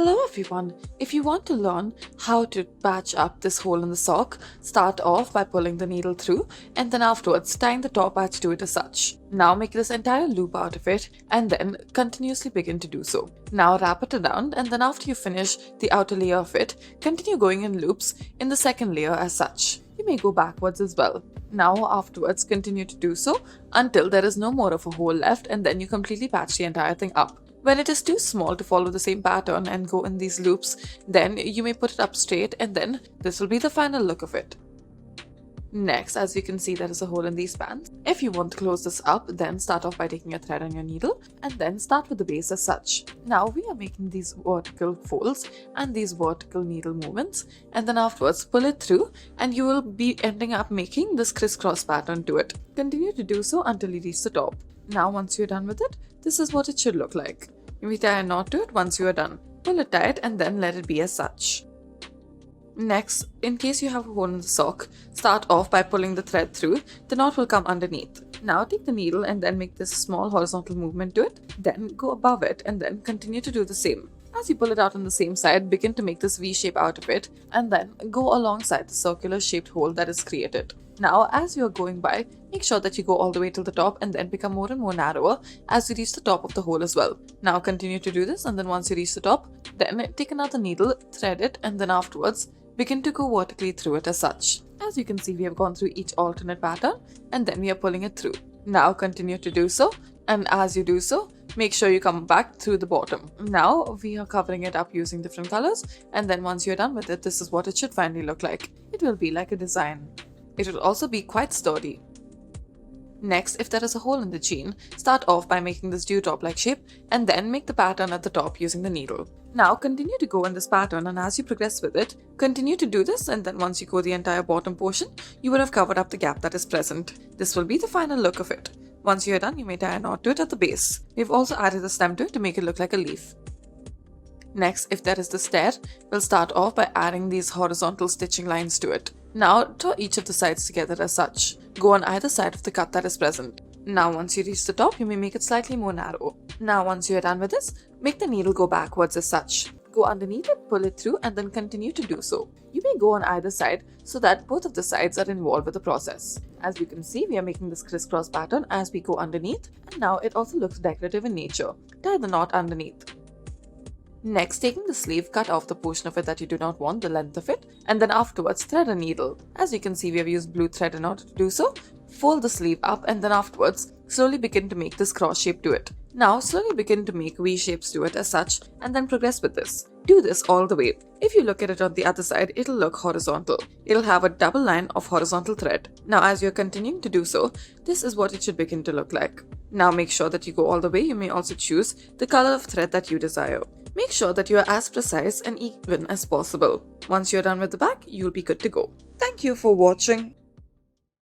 Hello everyone! If you want to learn how to patch up this hole in the sock, start off by pulling the needle through and then afterwards tying the top patch to it as such. Now make this entire loop out of it and then continuously begin to do so. Now wrap it around and then after you finish the outer layer of it, continue going in loops in the second layer as such. You may go backwards as well. Now afterwards continue to do so until there is no more of a hole left and then you completely patch the entire thing up. When it is too small to follow the same pattern and go in these loops, then you may put it up straight and then this will be the final look of it. Next, as you can see, there is a hole in these pants. If you want to close this up, then start off by taking a thread on your needle and then start with the base as such. Now we are making these vertical folds and these vertical needle movements and then afterwards pull it through and you will be ending up making this crisscross pattern to it. Continue to do so until you reach the top. Now once you're done with it, this is what it should look like. You may tie a knot to it once you are done. Pull it tight and then let it be as such. Next, in case you have a hole in the sock, start off by pulling the thread through. The knot will come underneath. Now take the needle and then make this small horizontal movement to it. Then go above it and then continue to do the same. As you pull it out on the same side, begin to make this V shape out of it and then go alongside the circular shaped hole that is created. Now, as you are going by, make sure that you go all the way till the top and then become more and more narrower as you reach the top of the hole as well. Now continue to do this and then once you reach the top, then take another needle, thread it and then afterwards begin to go vertically through it as such. As you can see, we have gone through each alternate pattern and then we are pulling it through. Now continue to do so and as you do so, make sure you come back through the bottom. Now we are covering it up using different colors and then once you're done with it, this is what it should finally look like. It will be like a design. It will also be quite sturdy. Next, if there is a hole in the jean, start off by making this dewdrop-like shape and then make the pattern at the top using the needle. Now continue to go in this pattern and as you progress with it, continue to do this and then once you go the entire bottom portion, you would have covered up the gap that is present. This will be the final look of it. Once you are done, you may tie a knot to it at the base. We've also added a stem to it to make it look like a leaf. Next, if there is the stair, we'll start off by adding these horizontal stitching lines to it. Now, draw each of the sides together as such. Go on either side of the cut that is present. Now, once you reach the top, you may make it slightly more narrow. Now, once you are done with this, make the needle go backwards as such. Go underneath it, pull it through, and then continue to do so. You may go on either side so that both of the sides are involved with the process. As you can see, we are making this crisscross pattern as we go underneath, and now it also looks decorative in nature. Tie the knot underneath. Next, taking the sleeve, cut off the portion of it that you do not want, the length of it, and then afterwards thread a needle. As you can see, we have used blue thread in order to do so. Fold the sleeve up and then afterwards, slowly begin to make this cross shape to it. Now, slowly begin to make V shapes to it as such and then progress with this. Do this all the way. If you look at it on the other side, it'll look horizontal. It'll have a double line of horizontal thread. Now, as you're continuing to do so, this is what it should begin to look like. Now, make sure that you go all the way. You may also choose the color of thread that you desire. Make sure that you are as precise and even as possible. Once you're done with the back, you'll be good to go. Thank you for watching.